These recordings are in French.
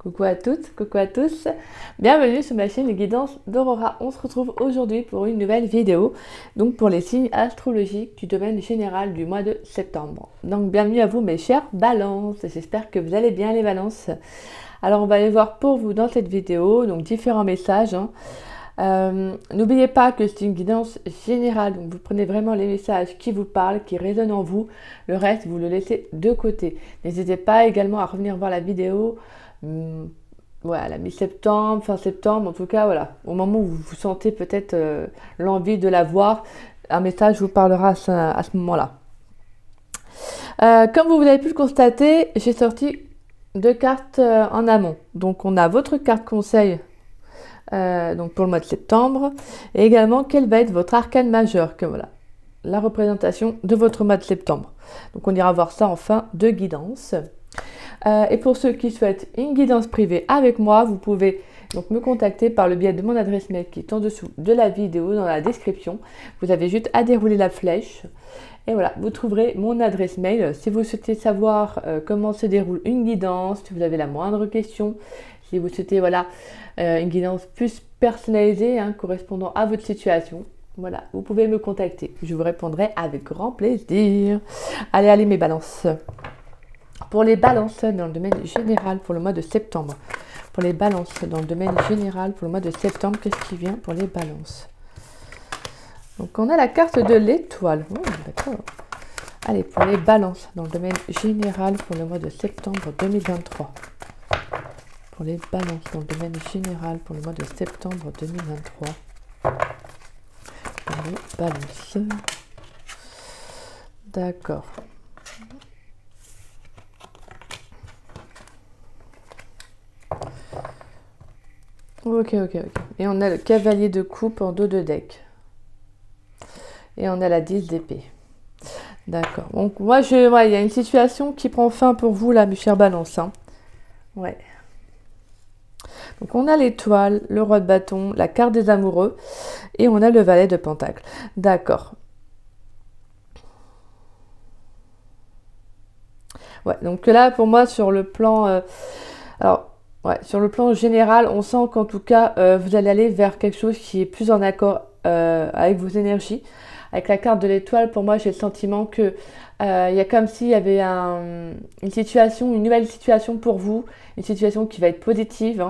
Coucou à toutes, coucou à tous, bienvenue sur ma chaîne de guidance d'Aurora. On se retrouve aujourd'hui pour une nouvelle vidéo, donc pour les signes astrologiques du domaine général du mois de septembre. Donc bienvenue à vous mes chers balances, j'espère que vous allez bien les balances. Alors on va aller voir pour vous dans cette vidéo, donc différents messages. N'oubliez pas que c'est une guidance générale, donc vous prenez vraiment les messages qui vous parlent, qui résonnent en vous, le reste vous le laissez de côté. N'hésitez pas également à revenir voir la vidéo à la mi-septembre, fin septembre, en tout cas voilà, au moment où vous sentez peut-être l'envie de la voir, un message vous parlera à ce moment-là. Comme vous avez pu le constater, j'ai sorti deux cartes en amont. Donc on a votre carte conseil donc pour le mois de septembre, et également quel va être votre arcane majeur, que voilà, la représentation de votre mois de septembre. Donc on ira voir ça en fin de guidance. Et pour ceux qui souhaitent une guidance privée avec moi, vous pouvez donc me contacter par le biais de mon adresse mail qui est en dessous de la vidéo, dans la description. Vous avez juste à dérouler la flèche et voilà, vous trouverez mon adresse mail. Si vous souhaitez savoir comment se déroule une guidance, si vous avez la moindre question, si vous souhaitez voilà, une guidance plus personnalisée, correspondant à votre situation, voilà, vous pouvez me contacter. Je vous répondrai avec grand plaisir. Allez mes balances. Pour les balances dans le domaine général pour le mois de septembre. Pour les balances dans le domaine général pour le mois de septembre, qu'est-ce qui vient pour les balances? Donc on a la carte de l'étoile. Oh, d'accord. Allez, pour les balances dans le domaine général pour le mois de septembre 2023. Pour les balances dans le domaine général pour le mois de septembre 2023. Pour les balances. D'accord. Ok. Et on a le cavalier de coupe en dos de deck. Et on a la 10 d'épée. D'accord. Donc moi, il y a une situation qui prend fin pour vous là, mes chers balances. Ouais. Donc on a l'étoile, le roi de bâton, la carte des amoureux. Et on a le valet de pentacle. D'accord. Ouais, donc là, pour moi, sur le plan... sur le plan général, on sent qu'en tout cas, vous allez aller vers quelque chose qui est plus en accord avec vos énergies. Avec la carte de l'étoile, pour moi, j'ai le sentiment que il y a comme s'il y avait une situation, une nouvelle situation pour vous, une situation qui va être positive.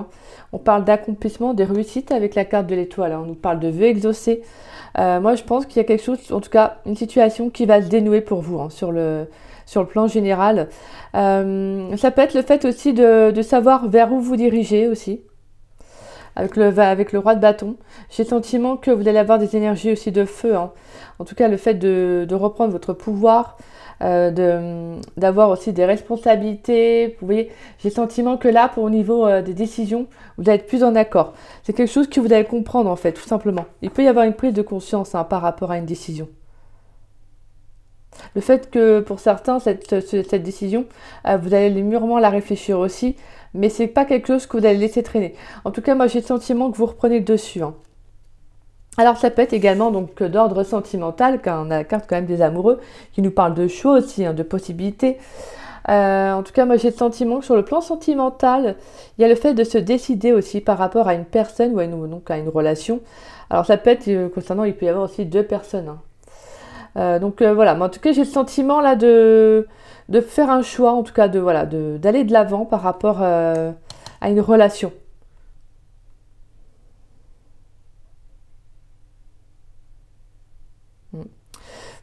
On parle d'accomplissement, de réussite avec la carte de l'étoile. On nous parle de vœux exaucés. Moi, je pense qu'il y a quelque chose, en tout cas, une situation qui va se dénouer pour vous sur le plan général. Ça peut être le fait aussi de savoir vers où vous dirigez aussi. Avec le roi de bâton. J'ai le sentiment que vous allez avoir des énergies aussi de feu. En tout cas, le fait de reprendre votre pouvoir, d'avoir aussi des responsabilités. Vous voyez, j'ai le sentiment que là, au niveau des décisions, vous allez être plus en accord. C'est quelque chose que vous allez comprendre en fait, tout simplement. Il peut y avoir une prise de conscience par rapport à une décision. Le fait que pour certains, cette décision, vous allez mûrement la réfléchir aussi, mais c'est pas quelque chose que vous allez laisser traîner. En tout cas, moi j'ai le sentiment que vous reprenez le dessus. Alors ça peut être également donc d'ordre sentimental, car on a la carte quand même des amoureux, qui nous parle de choix aussi, de possibilités. En tout cas, moi j'ai le sentiment que sur le plan sentimental, il y a le fait de se décider aussi par rapport à une personne ou à une relation. Alors ça peut être, concernant, il peut y avoir aussi deux personnes. Voilà, mais en tout cas j'ai le sentiment là de faire un choix, en tout cas d'aller de l'avant par rapport à une relation.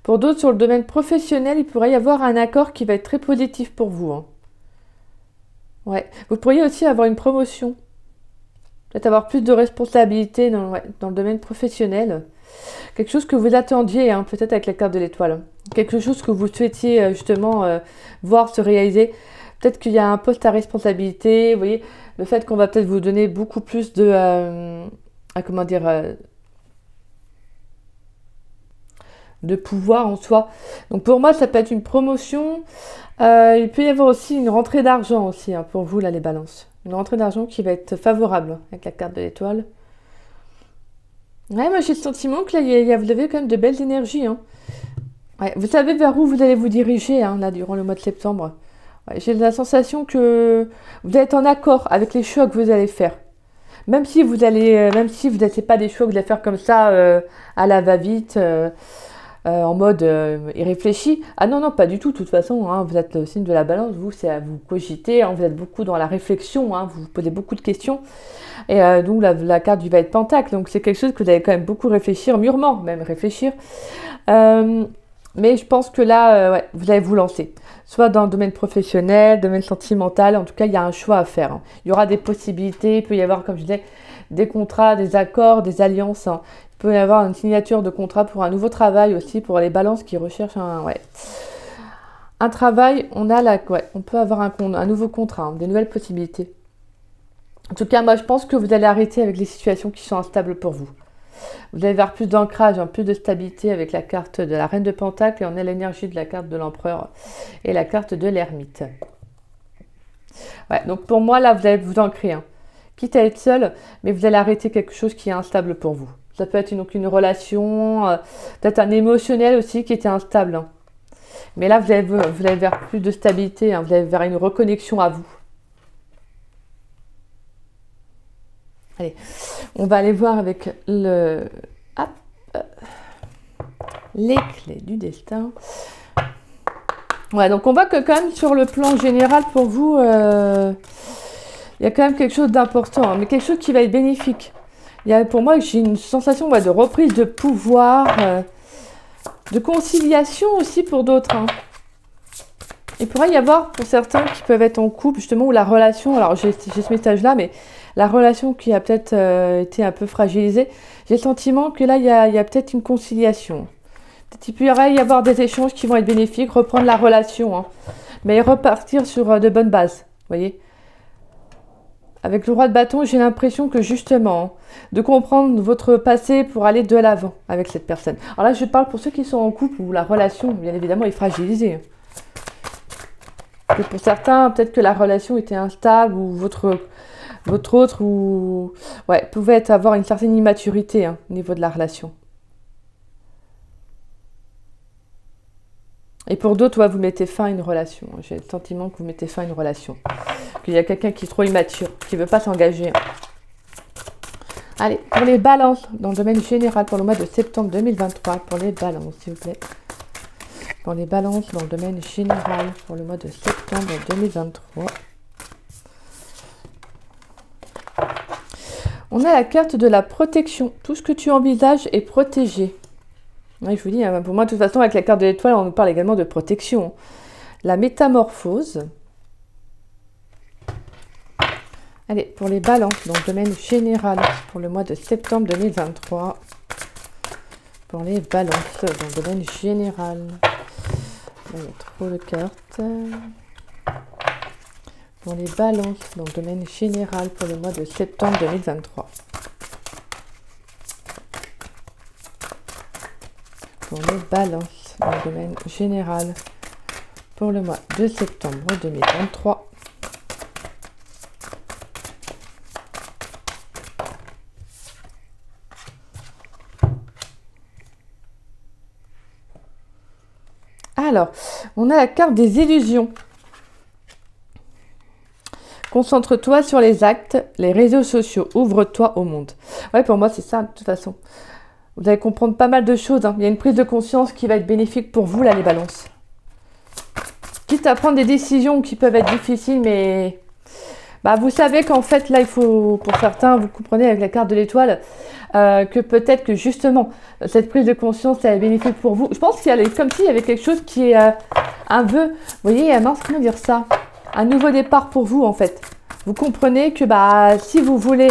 Pour d'autres, sur le domaine professionnel, il pourrait y avoir un accord qui va être très positif pour vous. Ouais. Vous pourriez aussi avoir une promotion. Peut-être avoir plus de responsabilités dans le domaine professionnel. Quelque chose que vous attendiez, peut-être avec la carte de l'étoile. Quelque chose que vous souhaitiez justement voir se réaliser. Peut-être qu'il y a un poste à responsabilité. Vous voyez, le fait qu'on va peut-être vous donner beaucoup plus de pouvoir en soi. Donc pour moi, ça peut être une promotion. Il peut y avoir aussi une rentrée d'argent aussi pour vous, là, les balances. Une rentrée d'argent qui va être favorable avec la carte de l'étoile. Ouais, moi j'ai le sentiment que là, vous avez quand même de belles énergies. Ouais, vous savez vers où vous allez vous diriger là, durant le mois de septembre. Ouais, j'ai la sensation que vous êtes en accord avec les choix que vous allez faire. Même si vous n'êtes pas des choix que vous allez faire comme ça à la va-vite, en mode irréfléchi. Ah non, non, pas du tout. De toute façon, hein, vous êtes le signe de la balance. Vous, c'est à vous cogiter. Hein, vous êtes beaucoup dans la réflexion. Hein, vous vous posez beaucoup de questions. Et donc, la carte du valet de pentacle. Donc, c'est quelque chose que vous allez quand même beaucoup réfléchir, mûrement même réfléchir. Mais je pense que là, ouais, vous allez vous lancer. Soit dans le domaine professionnel, domaine sentimental. En tout cas, il y a un choix à faire. Hein. Il y aura des possibilités. Il peut y avoir, comme je disais, des contrats, des accords, des alliances. Hein. Il peut y avoir une signature de contrat pour un nouveau travail aussi, pour les balances qui recherchent un travail. On peut avoir un nouveau contrat, hein, des nouvelles possibilités. En tout cas, moi, je pense que vous allez arrêter avec les situations qui sont instables pour vous. Vous allez vers plus d'ancrage, plus de stabilité avec la carte de la Reine de Pentacle et on a l'énergie de la carte de l'Empereur et la carte de l'Ermite. Ouais, donc pour moi, là, vous allez vous ancrer. Hein. Quitte à être seul, mais vous allez arrêter quelque chose qui est instable pour vous. Ça peut être donc une relation, peut-être un émotionnel aussi qui était instable. Hein. Mais là, vous allez vers plus de stabilité, hein. Vous allez vers une reconnexion à vous. Allez, on va aller voir avec les clés du destin. Ouais, donc on voit que quand même sur le plan général pour vous, il y a quand même quelque chose d'important, hein, mais quelque chose qui va être bénéfique. Pour moi, j'ai une sensation de reprise de pouvoir, de conciliation aussi pour d'autres. Hein. Il pourrait y avoir pour certains qui peuvent être en couple, justement, où la relation, alors j'ai ce message-là, mais la relation qui a peut-être été un peu fragilisée, j'ai le sentiment que là, il y a peut-être une conciliation. Peut-être qu'il pourrait y avoir des échanges qui vont être bénéfiques, reprendre la relation, hein, mais repartir sur de bonnes bases, vous voyez. Avec le roi de bâton, j'ai l'impression que justement, hein, de comprendre votre passé pour aller de l'avant avec cette personne. Alors là, je parle pour ceux qui sont en couple où la relation, bien évidemment, est fragilisée. Et pour certains, peut-être que la relation était instable ou votre autre ou ouais, pouvait avoir une certaine immaturité hein, au niveau de la relation. Et pour d'autres, ouais, vous mettez fin à une relation. J'ai le sentiment que vous mettez fin à une relation. Qu'il y a quelqu'un qui est trop immature, qui ne veut pas s'engager. Allez, pour les balances, dans le domaine général, pour le mois de septembre 2023, pour les balances, s'il vous plaît. Pour les balances, dans le domaine général, pour le mois de septembre 2023. On a la carte de la protection. Tout ce que tu envisages est protégé. Oui, je vous dis, pour moi, de toute façon, avec la carte de l'étoile, on nous parle également de protection. La métamorphose. Allez, pour les balances, dans le domaine général, pour le mois de septembre 2023. Pour les balances, dans le domaine général. Il y a trop de cartes. Pour les balances, dans le domaine général, pour le mois de septembre 2023. Pour les balances, dans le domaine général, pour le mois de septembre 2023. Alors, on a la carte des illusions. Concentre-toi sur les actes, les réseaux sociaux, ouvre-toi au monde. Ouais, pour moi, c'est ça, de toute façon. Vous allez comprendre pas mal de choses. Hein. Il y a une prise de conscience qui va être bénéfique pour vous, là, les balances. Quitte à prendre des décisions qui peuvent être difficiles, mais vous savez qu'en fait, là, il faut, pour certains, vous comprenez avec la carte de l'étoile, que peut-être que justement, cette prise de conscience, elle est bénéfique pour vous. Je pense qu'il y a comme s'il y avait quelque chose qui est un vœu, vous voyez, mince, comment dire ça, un nouveau départ pour vous, en fait. Vous comprenez que si vous voulez,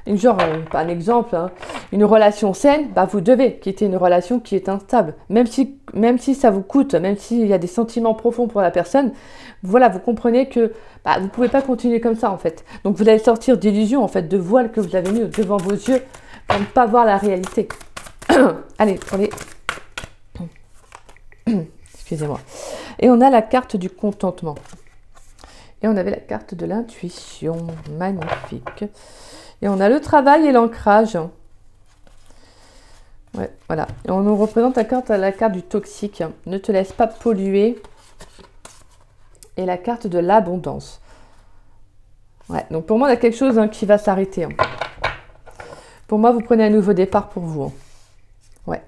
un exemple, hein, une relation saine, vous devez quitter une relation qui est instable. Même si ça vous coûte, même s'il y a des sentiments profonds pour la personne, voilà, vous comprenez que vous ne pouvez pas continuer comme ça, en fait. Donc, vous allez sortir d'illusions, en fait, de voiles que vous avez mis devant vos yeux pour ne pas voir la réalité. Allez, prenez. Excusez-moi. Et on a la carte du contentement. Et on avait la carte de l'intuition. Magnifique. Et on a le travail et l'ancrage. Ouais, voilà. Et on nous représente la carte du toxique. Ne te laisse pas polluer. et la carte de l'abondance. Ouais, donc pour moi, il y a quelque chose qui va s'arrêter. Pour moi, vous prenez un nouveau départ pour vous. Ouais.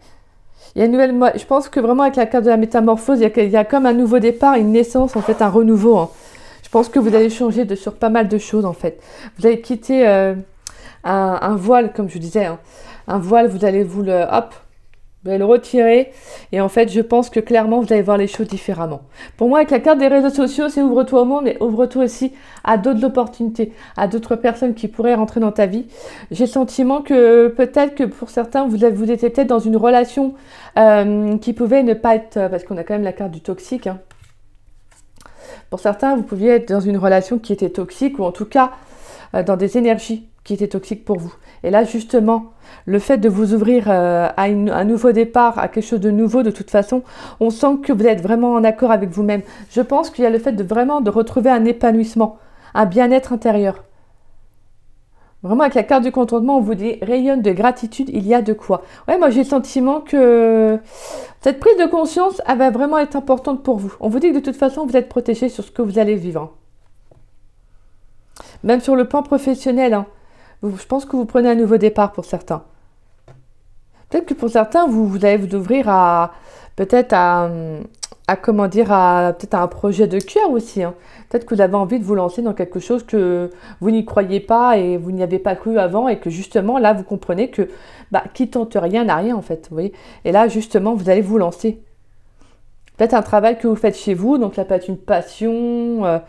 Il y a une nouvelle, moi, je pense que vraiment avec la carte de la métamorphose, il y a comme un nouveau départ, une naissance, en fait, un renouveau. Je pense que vous allez changer sur pas mal de choses, en fait. Vous allez quitter un voile, comme je disais. Un voile, vous allez vous allez le retirer. Et en fait, je pense que clairement, vous allez voir les choses différemment. Pour moi, avec la carte des réseaux sociaux, c'est ouvre-toi au monde, mais ouvre-toi aussi à d'autres opportunités, à d'autres personnes qui pourraient rentrer dans ta vie. J'ai le sentiment que peut-être que pour certains, vous étiez peut-être dans une relation qui pouvait ne pas être... parce qu'on a quand même la carte du toxique. Pour certains, vous pouviez être dans une relation qui était toxique, ou en tout cas, dans des énergies qui étaient toxiques pour vous. Et là, justement, le fait de vous ouvrir à un nouveau départ, à quelque chose de nouveau, de toute façon, on sent que vous êtes vraiment en accord avec vous-même. Je pense qu'il y a le fait de retrouver un épanouissement, un bien-être intérieur. Vraiment, avec la carte du contentement, on vous dit rayonne de gratitude, il y a de quoi. Ouais, moi j'ai le sentiment que cette prise de conscience, elle va vraiment être importante pour vous. On vous dit que de toute façon, vous êtes protégé sur ce que vous allez vivre. Même sur le plan professionnel, je pense que vous prenez un nouveau départ pour certains. Peut-être que pour certains, vous allez vous ouvrir à peut-être à peut-être à un projet de cœur aussi. Peut-être que vous avez envie de vous lancer dans quelque chose que vous n'y croyez pas et vous n'y avez pas cru avant et que justement là vous comprenez que qui tente rien n'a rien en fait. Vous voyez. Et là justement vous allez vous lancer. Peut-être un travail que vous faites chez vous, donc ça peut être une passion.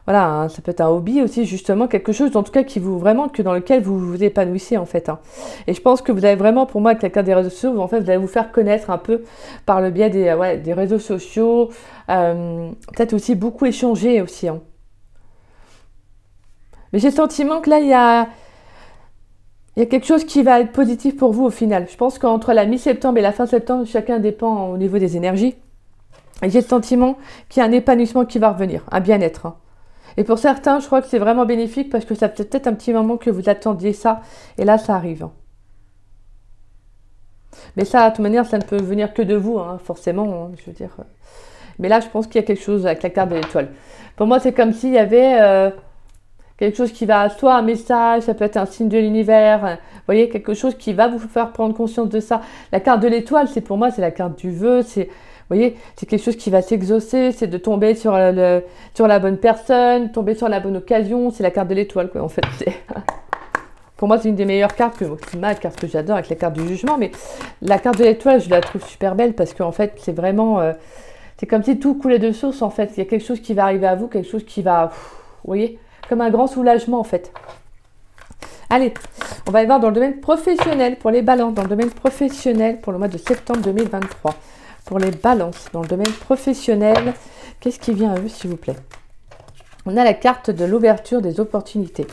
Voilà, ça peut être un hobby aussi, justement, quelque chose en tout cas dans lequel vous vous épanouissez en fait. Et je pense que vous avez vraiment, pour moi, avec la carte des réseaux sociaux, en fait, vous allez vous faire connaître un peu par le biais des réseaux sociaux, peut-être aussi beaucoup échanger aussi. Mais j'ai le sentiment que là, il y a quelque chose qui va être positif pour vous au final. Je pense qu'entre la mi-septembre et la fin septembre, chacun dépend au niveau des énergies. Et j'ai le sentiment qu'il y a un épanouissement qui va revenir, un bien-être. Et pour certains, je crois que c'est vraiment bénéfique parce que ça fait peut-être un petit moment que vous attendiez ça. Et là, ça arrive. Mais ça, de toute manière, ça ne peut venir que de vous, forcément. Je veux dire. Mais là, je pense qu'il y a quelque chose avec la carte de l'étoile. Pour moi, c'est comme s'il y avait quelque chose qui va, soit un message, ça peut être un signe de l'univers. Vous voyez, quelque chose qui va vous faire prendre conscience de ça. La carte de l'étoile, pour moi, c'est la carte du vœu. Vous voyez, c'est quelque chose qui va s'exaucer, c'est de tomber sur la bonne personne, tomber sur la bonne occasion. C'est la carte de l'étoile, quoi, en fait. Pour moi, c'est une des meilleures cartes ma carte que j'adore avec la carte du jugement. Mais la carte de l'étoile, je la trouve super belle parce qu'en fait, c'est vraiment... c'est comme si tout coulait de source, en fait. Il y a quelque chose qui va arriver à vous, quelque chose qui va... vous voyez, comme un grand soulagement, en fait. Allez, on va aller voir dans le domaine professionnel pour les balances. Dans le domaine professionnel pour le mois de septembre 2023. Pour les balances dans le domaine professionnel, qu'est-ce qui vient à eux, s'il vous plaît? On a la carte de l'ouverture des opportunités.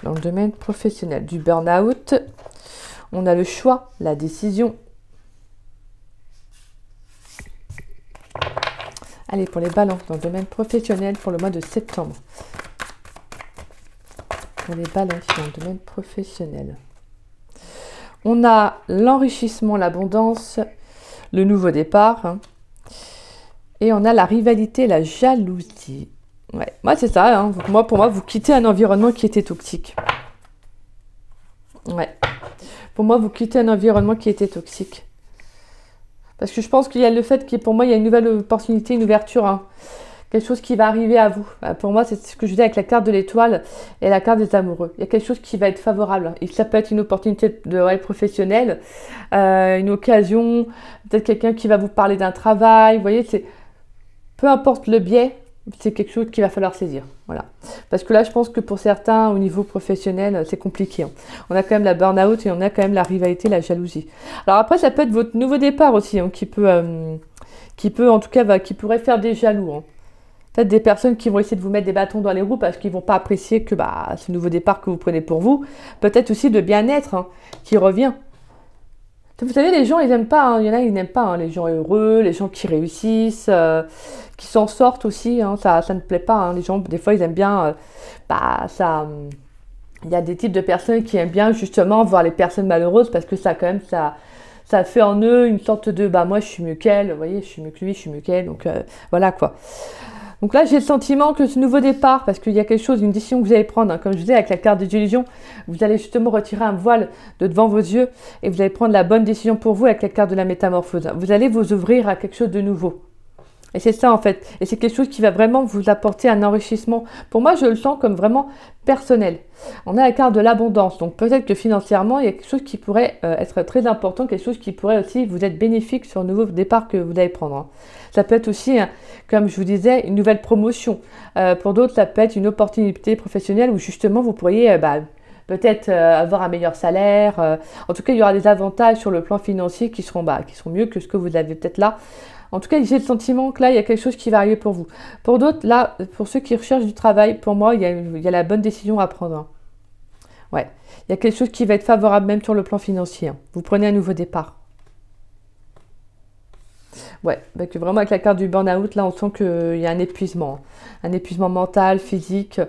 Dans le domaine professionnel, du burn-out. On a le choix, la décision. Allez, pour les balances dans le domaine professionnel pour le mois de septembre. Pour les balances dans le domaine professionnel. On a l'enrichissement, l'abondance, le nouveau départ. Et on a la rivalité, la jalousie. Ouais, moi c'est ça. Pour moi, vous quittez un environnement qui était toxique. Ouais. Pour moi, vous quittez un environnement qui était toxique. Parce que je pense qu'il y a le fait que pour moi, il y a une nouvelle opportunité, une ouverture. Quelque chose qui va arriver à vous. Pour moi, c'est ce que je dis avec la carte de l'étoile et la carte des amoureux. Il y a quelque chose qui va être favorable. Et ça peut être une opportunité professionnelle, une occasion, peut-être quelqu'un qui va vous parler d'un travail. Vous voyez, peu importe le biais, c'est quelque chose qu'il va falloir saisir. Voilà. Parce que là, je pense que pour certains, au niveau professionnel, c'est compliqué. On a quand même la burn-out et on a quand même la rivalité, la jalousie. Alors après, ça peut être votre nouveau départ aussi, qui pourrait faire des jaloux. Peut-être des personnes qui vont essayer de vous mettre des bâtons dans les roues parce qu'ils ne vont pas apprécier que ce nouveau départ que vous prenez pour vous. Peut-être aussi de bien-être qui revient. Vous savez, les gens, ils n'aiment pas. Il y en a, ils n'aiment pas. Les gens heureux, les gens qui réussissent, qui s'en sortent aussi. Ça ne plaît pas. Les gens, des fois, ils aiment bien... il y a des types de personnes qui aiment bien justement voir les personnes malheureuses parce que ça, quand même, ça fait en eux une sorte de... moi, je suis mieux qu'elle. Vous voyez, je suis mieux que lui, je suis mieux qu'elle. Donc, voilà, quoi. Donc là, j'ai le sentiment que ce nouveau départ, parce qu'il y a quelque chose, une décision que vous allez prendre, hein, comme je disais, avec la carte des illusions, vous allez justement retirer un voile de devant vos yeux et vous allez prendre la bonne décision pour vous avec la carte de la métamorphose. Vous allez vous ouvrir à quelque chose de nouveau. Et c'est ça en fait. Et c'est quelque chose qui va vraiment vous apporter un enrichissement. Pour moi, je le sens comme vraiment personnel. On a la carte de l'abondance. Donc peut-être que financièrement, il y a quelque chose qui pourrait être très important, quelque chose qui pourrait aussi vous être bénéfique sur le nouveau départ que vous allez prendre. Hein. Ça peut être aussi, comme je vous disais, une nouvelle promotion. Pour d'autres, ça peut être une opportunité professionnelle où justement vous pourriez peut-être avoir un meilleur salaire. En tout cas, il y aura des avantages sur le plan financier qui seront mieux que ce que vous avez peut-être là. En tout cas, j'ai le sentiment que là, il y a quelque chose qui va arriver pour vous. Pour d'autres, là, pour ceux qui recherchent du travail, pour moi, il y a la bonne décision à prendre. Hein. Ouais, il y a quelque chose qui va être favorable même sur le plan financier. Hein. Vous prenez un nouveau départ. Ouais, donc vraiment avec la carte du burn-out, là, on sent qu'il y a un épuisement. Hein. Un épuisement mental, physique.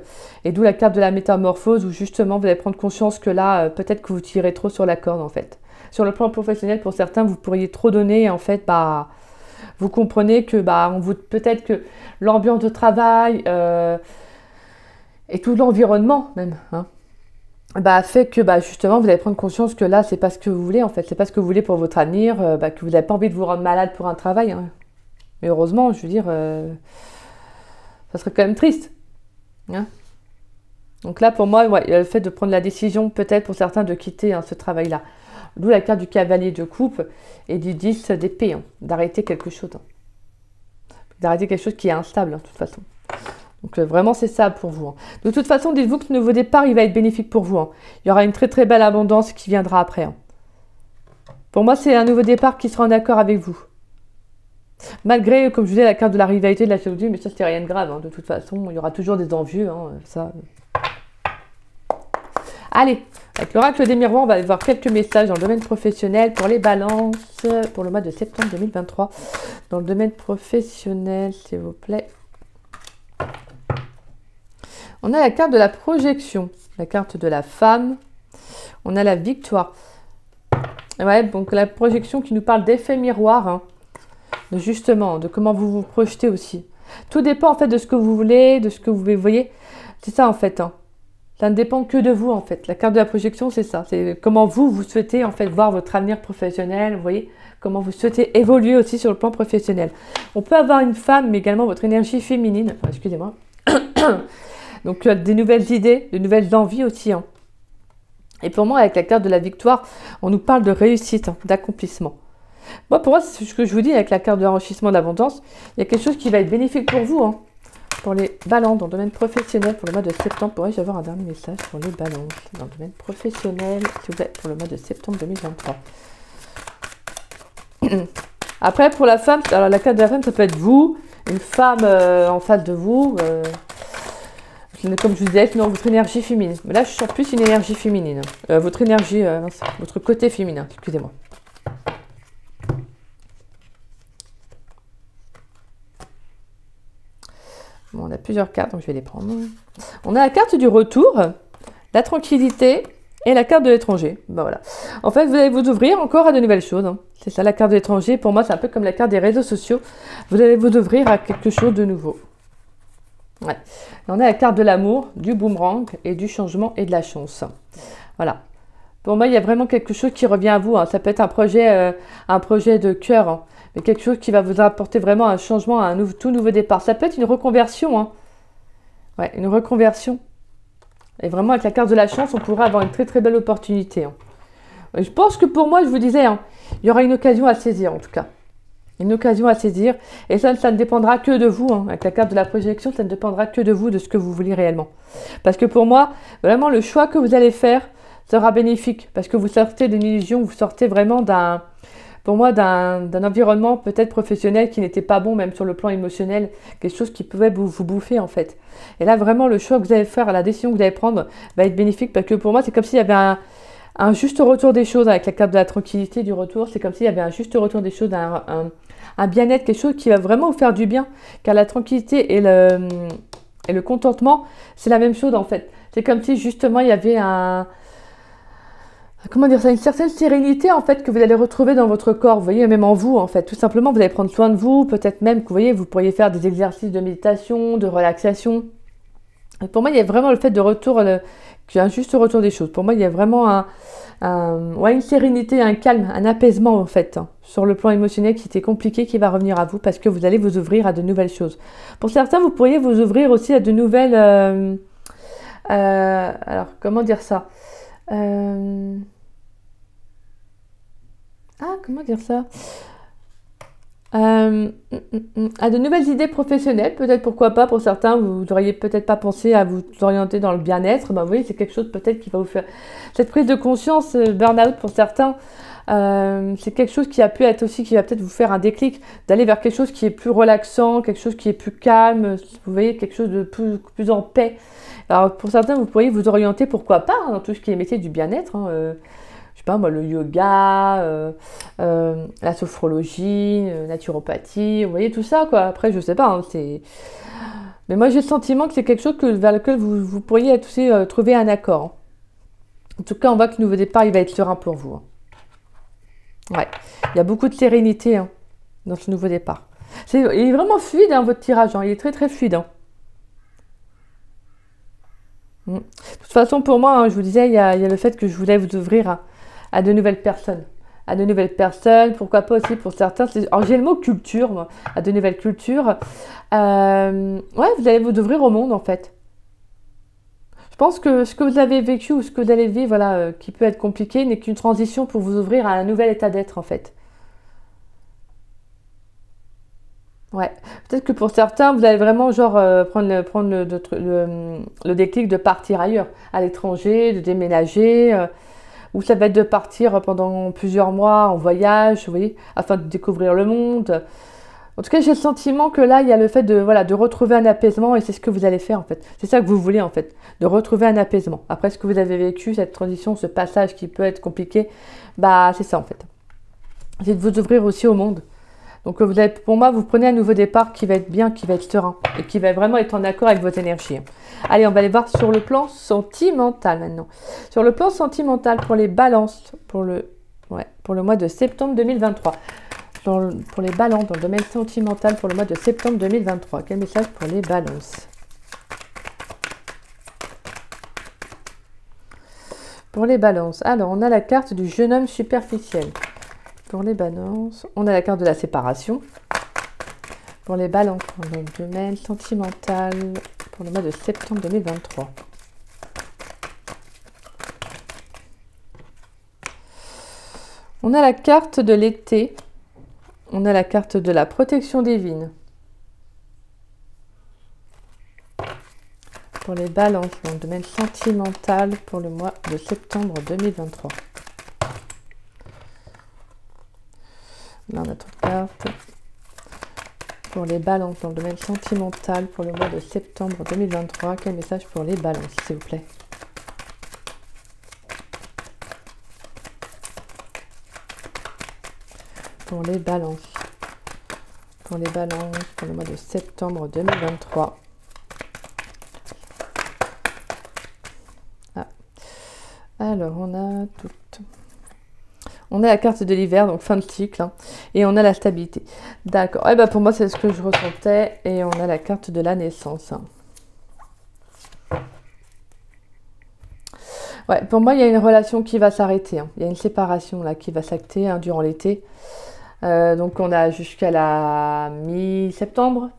Et d'où la carte de la métamorphose où justement, vous allez prendre conscience que là, peut-être que vous tirez trop sur la corde, en fait. Sur le plan professionnel, pour certains, vous pourriez trop donner, en fait, vous comprenez que peut-être que l'ambiance de travail et tout l'environnement même hein, fait que justement vous allez prendre conscience que là c'est pas ce que vous voulez en fait, c'est pas ce que vous voulez pour votre avenir, que vous n'avez pas envie de vous rendre malade pour un travail. Hein. Mais heureusement, je veux dire, ça serait quand même triste. Hein. Donc là pour moi, ouais, il y a le fait de prendre la décision peut-être pour certains de quitter ce travail-là. D'où la carte du cavalier de coupe et du 10 d'épée, hein, d'arrêter quelque chose. Hein. D'arrêter quelque chose qui est instable, hein, de toute façon. Donc vraiment, c'est ça pour vous. Hein. De toute façon, dites-vous que ce nouveau départ, il va être bénéfique pour vous. Hein. Il y aura une très très belle abondance qui viendra après. Hein. Pour moi, c'est un nouveau départ qui sera en accord avec vous. Malgré, comme je vous disais, la carte de la rivalité, de la jalousie, mais ça, c'est rien de grave. Hein. De toute façon, il y aura toujours des envieux. Hein, ça. Allez, avec l'oracle des miroirs, on va aller voir quelques messages dans le domaine professionnel pour les balances pour le mois de septembre 2023. Dans le domaine professionnel, s'il vous plaît. On a la carte de la projection, la carte de la femme. On a la victoire. Ouais, donc la projection qui nous parle d'effet miroir, hein, justement, de comment vous vous projetez aussi. Tout dépend en fait de ce que vous voulez, de ce que vous voyez. C'est ça en fait. Hein. Ça ne dépend que de vous en fait. La carte de la projection, c'est ça. C'est comment vous souhaitez en fait voir votre avenir professionnel. Vous voyez comment vous souhaitez évoluer aussi sur le plan professionnel. On peut avoir une femme, mais également votre énergie féminine. Enfin, excusez-moi. Donc des nouvelles idées, de nouvelles envies aussi. Hein. Et pour moi, avec la carte de la victoire, on nous parle de réussite, hein, d'accomplissement. Moi, pour moi, c'est ce que je vous dis avec la carte de l'enrichissement d'abondance. Il y a quelque chose qui va être bénéfique pour vous. Hein. Pour les balances dans le domaine professionnel pour le mois de septembre, pourrais-je avoir un dernier message pour les balances dans le domaine professionnel, s'il vous plaît, pour le mois de septembre 2023. Après, pour la femme, alors la carte de la femme, ça peut être vous, une femme en face de vous, comme je vous disais, sinon votre énergie féminine. Mais là, je sens plus une énergie féminine. Votre énergie, votre côté féminin, excusez-moi. Bon, on a plusieurs cartes, donc je vais les prendre. On a la carte du retour, la tranquillité et la carte de l'étranger. Ben voilà. En fait, vous allez vous ouvrir encore à de nouvelles choses. Hein. C'est ça, la carte de l'étranger. Pour moi, c'est un peu comme la carte des réseaux sociaux. Vous allez vous ouvrir à quelque chose de nouveau. Ouais. Et on a la carte de l'amour, du boomerang et du changement et de la chance. Voilà. Pour moi, il y a vraiment quelque chose qui revient à vous. Hein. Ça peut être un projet de cœur. Hein. Mais quelque chose qui va vous apporter vraiment un changement, un tout nouveau départ. Ça peut être une reconversion. Hein. Ouais, une reconversion. Et vraiment, avec la carte de la chance, on pourrait avoir une très très belle opportunité. Hein. Je pense que pour moi, je vous disais, hein, il y aura une occasion à saisir en tout cas. Une occasion à saisir. Et ça ne dépendra que de vous. Hein. Avec la carte de la projection, ça ne dépendra que de vous, de ce que vous voulez réellement. Parce que pour moi, vraiment, le choix que vous allez faire sera bénéfique. Parce que vous sortez d'une illusion, vous sortez vraiment d'un environnement peut-être professionnel qui n'était pas bon, même sur le plan émotionnel, quelque chose qui pouvait vous bouffer en fait. Et là vraiment le choix que vous allez faire, la décision que vous allez prendre va être bénéfique parce que pour moi c'est comme s'il y avait un juste retour des choses avec la carte de la tranquillité du retour, c'est comme s'il y avait un juste retour des choses, un bien-être, quelque chose qui va vraiment vous faire du bien, car la tranquillité et le contentement c'est la même chose en fait. C'est comme si justement il y avait comment dire ça, une certaine sérénité en fait que vous allez retrouver dans votre corps, vous voyez, même en vous en fait. Tout simplement, vous allez prendre soin de vous, peut-être même que vous voyez, vous pourriez faire des exercices de méditation, de relaxation. Et pour moi, il y a vraiment le fait de retour, un juste retour des choses. Pour moi, il y a vraiment ouais, une sérénité, un calme, un apaisement en fait, hein, sur le plan émotionnel qui était compliqué, qui va revenir à vous parce que vous allez vous ouvrir à de nouvelles choses. Pour certains, vous pourriez vous ouvrir aussi à de nouvelles... alors, comment dire ça comment dire ça à de nouvelles idées professionnelles, peut-être pourquoi pas, pour certains, vous n'auriez peut-être pas pensé à vous orienter dans le bien-être, bah, vous voyez, c'est quelque chose peut-être qui va vous faire cette prise de conscience, burn-out pour certains, c'est quelque chose qui a pu être aussi, qui va peut-être vous faire un déclic, d'aller vers quelque chose qui est plus relaxant, quelque chose qui est plus calme, vous voyez, quelque chose de plus en paix. Alors pour certains, vous pourriez vous orienter, pourquoi pas, hein, dans tout ce qui est métier du bien-être, hein, je sais pas moi, le yoga, la sophrologie, naturopathie, vous voyez tout ça quoi. Après je sais pas, hein, mais moi j'ai le sentiment que c'est quelque chose vers lequel vous pourriez aussi trouver un accord, hein. En tout cas on voit que le nouveau départ il va être serein pour vous, hein. Ouais, il y a beaucoup de sérénité, hein, dans ce nouveau départ. Il est vraiment fluide, hein, votre tirage, hein, il est très très fluide, hein. De toute façon pour moi, hein, je vous disais, il y a le fait que je voulais vous ouvrir à de nouvelles personnes. À de nouvelles personnes, pourquoi pas aussi pour certains. Alors j'ai le mot culture, moi, à de nouvelles cultures. Ouais, vous allez vous ouvrir au monde en fait. Je pense que ce que vous avez vécu ou ce que vous allez vivre, voilà, qui peut être compliqué, n'est qu'une transition pour vous ouvrir à un nouvel état d'être en fait. Ouais, peut-être que pour certains, vous allez vraiment genre prendre le déclic de partir ailleurs, à l'étranger, de déménager. Ou ça va être de partir pendant plusieurs mois en voyage, vous voyez, afin de découvrir le monde. En tout cas, j'ai le sentiment que là, il y a le fait de, voilà, de retrouver un apaisement et c'est ce que vous allez faire en fait. C'est ça que vous voulez en fait, de retrouver un apaisement. Après ce que vous avez vécu, cette transition, ce passage qui peut être compliqué, bah c'est ça en fait. C'est de vous ouvrir aussi au monde. Donc vous avez, pour moi, vous prenez un nouveau départ qui va être bien, qui va être serein et qui va vraiment être en accord avec votre énergie. Allez, on va aller voir sur le plan sentimental maintenant. Sur le plan sentimental pour les balances, pour le mois de septembre 2023. Pour les balances dans le domaine sentimental pour le mois de septembre 2023. Quel message pour les balances? Pour les balances, alors on a la carte du jeune homme superficiel. Pour les balances, on a la carte de la séparation. Pour les balances, dans le domaine sentimental pour le mois de septembre 2023. On a la carte de l'été. On a la carte de la protection divine. Pour les balances, dans le domaine sentimental pour le mois de septembre 2023. Là, on a trois cartes. Pour les balances dans le domaine sentimental pour le mois de septembre 2023. Quel message pour les balances, s'il vous plaît? Pour les balances. Pour les balances pour le mois de septembre 2023. Ah. Alors, on a toutes. On a la carte de l'hiver, donc fin de cycle, hein, et on a la stabilité. D'accord. Et ben pour moi, c'est ce que je ressentais. Et on a la carte de la naissance, hein. Ouais, pour moi, il y a une relation qui va s'arrêter, hein. Il y a une séparation là qui va s'acter, hein, durant l'été. Donc on a jusqu'à la mi-septembre.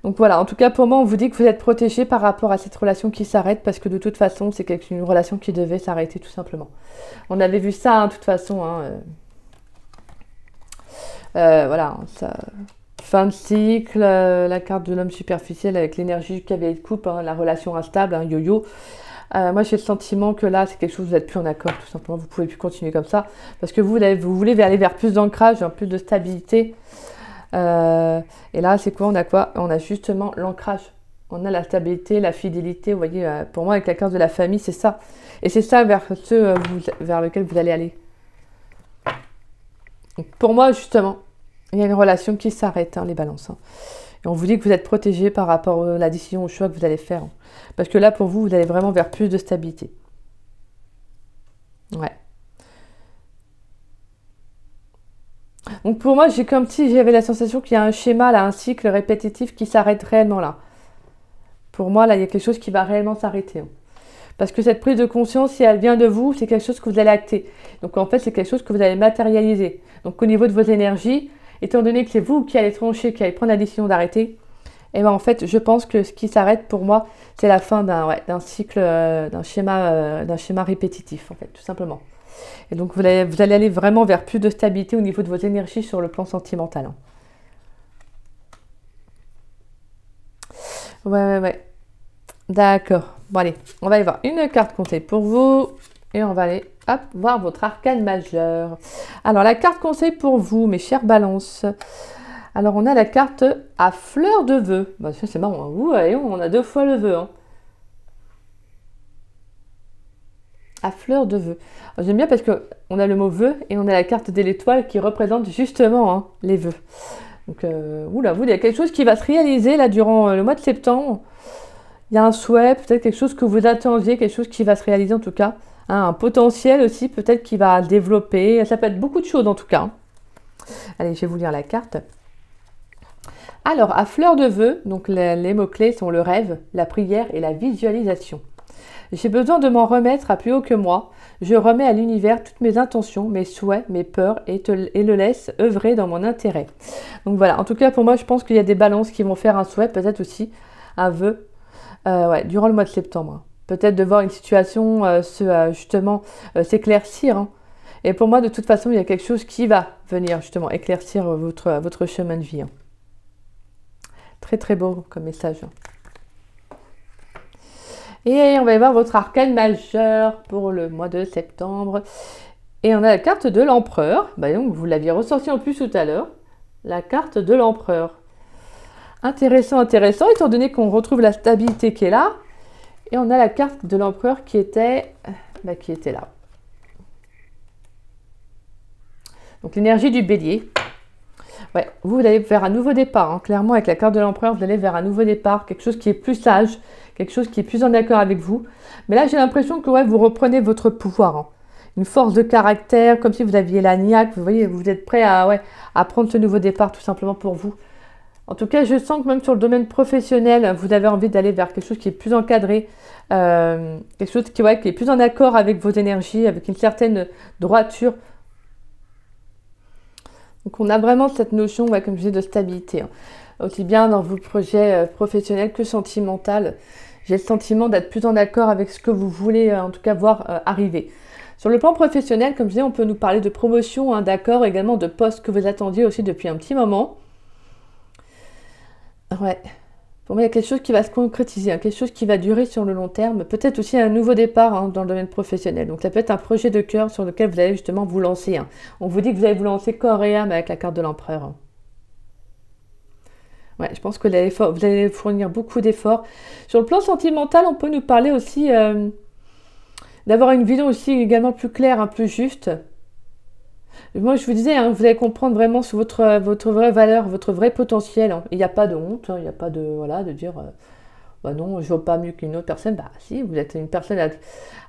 Donc voilà, en tout cas pour moi, on vous dit que vous êtes protégé par rapport à cette relation qui s'arrête parce que de toute façon, c'est une relation qui devait s'arrêter tout simplement. On avait vu ça, hein, de toute façon. Hein, voilà, ça, fin de cycle, la carte de l'homme superficiel avec l'énergie qui avait de coupe, hein, la relation instable, hein, yo-yo. Moi, j'ai le sentiment que là, c'est quelque chose, vous n'êtes plus en accord, tout simplement. Vous ne pouvez plus continuer comme ça parce que vous voulez aller vers plus d'ancrage, plus de stabilité. Et là, c'est quoi? On a quoi? On a justement l'ancrage. On a la stabilité, la fidélité. Vous voyez, pour moi, avec la carte de la famille, c'est ça. Et c'est ça vers lequel vous allez aller. Donc, pour moi, justement, il y a une relation qui s'arrête, hein, les balances, hein. Et on vous dit que vous êtes protégé par rapport à la décision, au choix que vous allez faire, hein. Parce que là, pour vous, vous allez vraiment vers plus de stabilité. Ouais. Donc pour moi, j'ai comme si j'avais la sensation qu'il y a un schéma, là, un cycle répétitif qui s'arrête réellement là. Pour moi, là, il y a quelque chose qui va réellement s'arrêter. Parce que cette prise de conscience, si elle vient de vous, c'est quelque chose que vous allez acter. Donc en fait, c'est quelque chose que vous allez matérialiser. Donc au niveau de vos énergies, étant donné que c'est vous qui allez trancher, qui allez prendre la décision d'arrêter, et ben en fait, je pense que ce qui s'arrête pour moi, c'est la fin d'un cycle, d'un schéma répétitif, en fait, tout simplement. Et donc vous allez aller vraiment vers plus de stabilité au niveau de vos énergies sur le plan sentimental. Hein. Ouais. D'accord. Bon allez, on va aller voir une carte conseil pour vous. Et on va aller, hop, voir votre arcane majeur. Alors la carte conseil pour vous, mes chères balances. Alors on a la carte à fleur de vœux. Bah, c'est marrant, hein. Ouh, allez, on a 2 fois le vœu. Hein. À fleur de vœux. J'aime bien parce qu'on a le mot vœu et on a la carte de l'étoile qui représente justement hein, les vœux. Donc, oula, il y a quelque chose qui va se réaliser là durant le mois de septembre. Il y a un souhait, peut-être quelque chose que vous attendiez, quelque chose qui va se réaliser en tout cas. Hein, un potentiel aussi peut-être qui va développer. Ça peut être beaucoup de choses en tout cas. Hein. Allez, je vais vous lire la carte. Alors, à fleur de vœux, donc les mots-clés sont le rêve, la prière et la visualisation. J'ai besoin de m'en remettre à plus haut que moi. Je remets à l'univers toutes mes intentions, mes souhaits, mes peurs et le laisse œuvrer dans mon intérêt. Donc voilà, en tout cas pour moi, je pense qu'il y a des balances qui vont faire un souhait, peut-être aussi un vœu durant le mois de septembre. Peut-être de voir une situation justement s'éclaircir. Hein. Et pour moi, de toute façon, il y a quelque chose qui va venir justement éclaircir votre chemin de vie. Hein. Très très beau comme message. Et on va y voir votre arcane majeur pour le mois de septembre. Et on a la carte de l'empereur. Bah donc, vous l'aviez ressorti en plus tout à l'heure. La carte de l'empereur. Intéressant, étant donné qu'on retrouve la stabilité qui est là. Et on a la carte de l'empereur qui était là. Donc l'énergie du bélier. Ouais, vous allez vers un nouveau départ. Hein. Clairement, avec la carte de l'empereur, vous allez vers un nouveau départ. Quelque chose qui est plus sage. Quelque chose qui est plus en accord avec vous. Mais là, j'ai l'impression que vous reprenez votre pouvoir. Hein. Une force de caractère, comme si vous aviez la niaque. Vous voyez, vous êtes prêt à prendre ce nouveau départ tout simplement pour vous. En tout cas, je sens que même sur le domaine professionnel, vous avez envie d'aller vers quelque chose qui est plus encadré. Quelque chose qui est plus en accord avec vos énergies, avec une certaine droiture. Donc, on a vraiment cette notion, comme je disais, de stabilité. Hein. Aussi bien dans vos projets professionnels que sentimentaux. J'ai le sentiment d'être plus en accord avec ce que vous voulez en tout cas voir arriver. Sur le plan professionnel, comme je disais, on peut nous parler de promotion, hein, d'accord, également de postes que vous attendiez aussi depuis un petit moment. Ouais, pour moi, il y a quelque chose qui va se concrétiser, hein, quelque chose qui va durer sur le long terme. Peut-être aussi un nouveau départ hein, dans le domaine professionnel. Donc ça peut être un projet de cœur sur lequel vous allez justement vous lancer. Hein. On vous dit que vous allez vous lancer corps et âme avec la carte de l'empereur. Hein. Ouais, je pense que vous allez fournir beaucoup d'efforts. Sur le plan sentimental, on peut nous parler aussi d'avoir une vision aussi également plus claire, plus juste. Moi, je vous disais, hein, vous allez comprendre vraiment sur votre vraie valeur, votre vrai potentiel. Hein. Il n'y a pas de honte, hein, il n'y a pas de dire bah non, je ne vaux pas mieux qu'une autre personne. Bah si, vous êtes une personne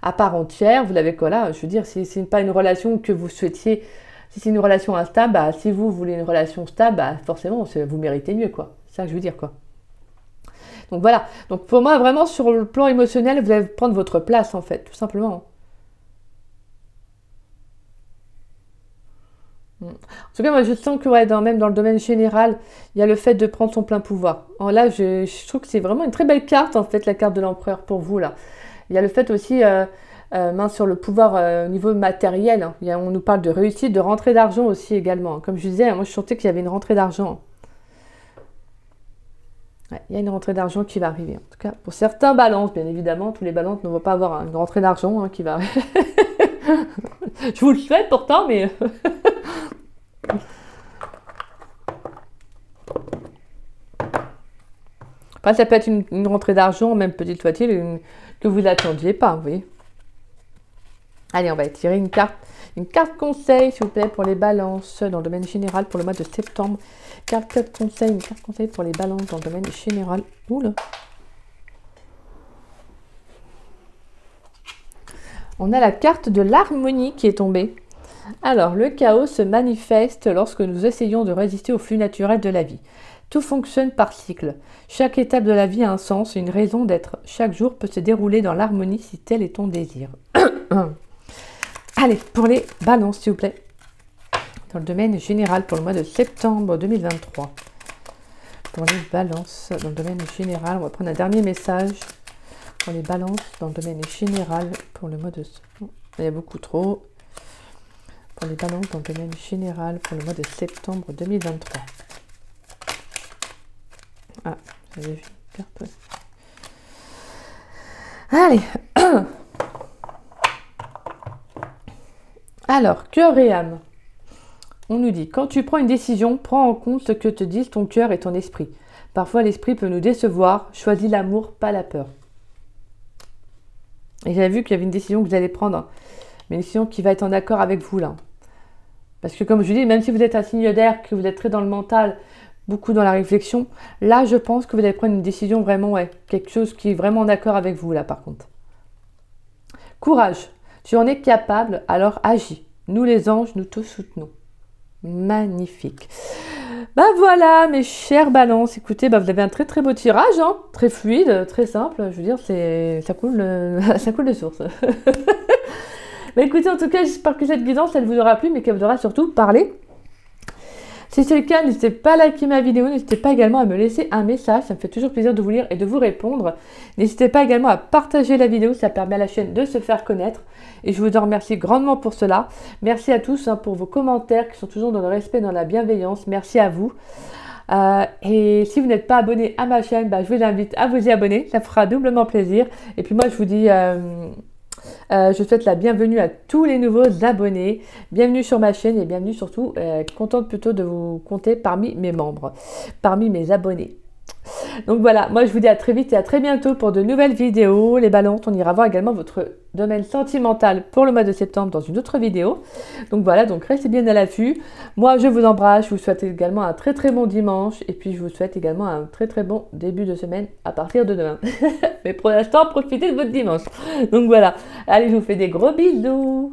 à part entière, vous l'avez quoi là. Je veux dire, si ce n'est pas une relation que vous souhaitiez, si c'est une relation instable, bah, si vous voulez une relation stable, bah, forcément, vous méritez mieux, quoi. C'est ça que je veux dire, quoi. Donc voilà. Donc pour moi, vraiment, sur le plan émotionnel, vous allez prendre votre place, en fait, tout simplement. En tout cas, moi, je sens que même dans le domaine général, il y a le fait de prendre son plein pouvoir. Alors là, je trouve que c'est vraiment une très belle carte, en fait, la carte de l'empereur pour vous, là. Il y a le fait aussi, sur le pouvoir au niveau matériel. Hein. On nous parle de réussite, de rentrée d'argent aussi également. Comme je disais, moi, je sentais qu'il y avait une rentrée d'argent. Ouais, il y a une rentrée d'argent qui va arriver. En tout cas, pour certains balances, bien évidemment, tous les balances ne vont pas avoir une rentrée d'argent qui va arriver. Je vous le souhaite pourtant, mais... Après, ça peut être une rentrée d'argent, même petite fois-il, que vous n'attendiez pas, vous voyez. Allez, on va tirer une carte conseil, s'il vous plaît, pour les balances dans le domaine général pour le mois de septembre. Une carte conseil pour les balances dans le domaine général. Oula. On a la carte de l'harmonie qui est tombée. Alors, le chaos se manifeste lorsque nous essayons de résister au flux naturel de la vie. Tout fonctionne par cycle. Chaque étape de la vie a un sens et une raison d'être. Chaque jour peut se dérouler dans l'harmonie si tel est ton désir. Allez, pour les balances, s'il vous plaît. Dans le domaine général pour le mois de septembre 2023. Pour les balances, dans le domaine général, on va prendre un dernier message. Pour les balances, dans le domaine général pour le mois de... Il y a beaucoup trop. Pour les balances, dans le domaine général pour le mois de septembre 2023. Ah, j'avais vu une carte, ouais. Allez. Alors, cœur et âme. On nous dit, quand tu prends une décision, prends en compte ce que te disent ton cœur et ton esprit. Parfois, l'esprit peut nous décevoir. Choisis l'amour, pas la peur. Et j'avais vu qu'il y avait une décision que vous allez prendre, hein, mais une décision qui va être en accord avec vous, là. Parce que comme je dis, même si vous êtes un signe d'air, que vous êtes très dans le mental, beaucoup dans la réflexion, là, je pense que vous allez prendre une décision vraiment, ouais, quelque chose qui est vraiment en accord avec vous, là, par contre. Courage. Tu en es capable, alors agis. Nous, les anges, nous te soutenons. Magnifique. Bah voilà, mes chers balances. Écoutez, bah vous avez un très très beau tirage, hein, très fluide, très simple. Je veux dire, ça coule, ça coule de source. Mais écoutez, en tout cas, j'espère que cette guidance, elle vous aura plu, mais qu'elle vous aura surtout parlé. Si c'est le cas, n'hésitez pas à liker ma vidéo, n'hésitez pas également à me laisser un message, ça me fait toujours plaisir de vous lire et de vous répondre. N'hésitez pas également à partager la vidéo, ça permet à la chaîne de se faire connaître et je vous en remercie grandement pour cela. Merci à tous, hein, pour vos commentaires qui sont toujours dans le respect, dans la bienveillance, merci à vous. Et si vous n'êtes pas abonné à ma chaîne, bah, je vous invite à vous y abonner, ça fera doublement plaisir. Et puis moi je vous dis... je souhaite la bienvenue à tous les nouveaux abonnés. Bienvenue sur ma chaîne et bienvenue surtout, contente plutôt de vous compter parmi mes membres, parmi mes abonnés. Donc voilà, moi je vous dis à très vite et à très bientôt pour de nouvelles vidéos. Les balances, on ira voir également votre domaine sentimental pour le mois de septembre dans une autre vidéo. Donc voilà, donc restez bien à l'affût. Moi je vous embrasse, je vous souhaite également un très très bon dimanche et puis je vous souhaite également un très très bon début de semaine à partir de demain. Mais pour l'instant, profitez de votre dimanche. Donc voilà, allez, je vous fais des gros bisous.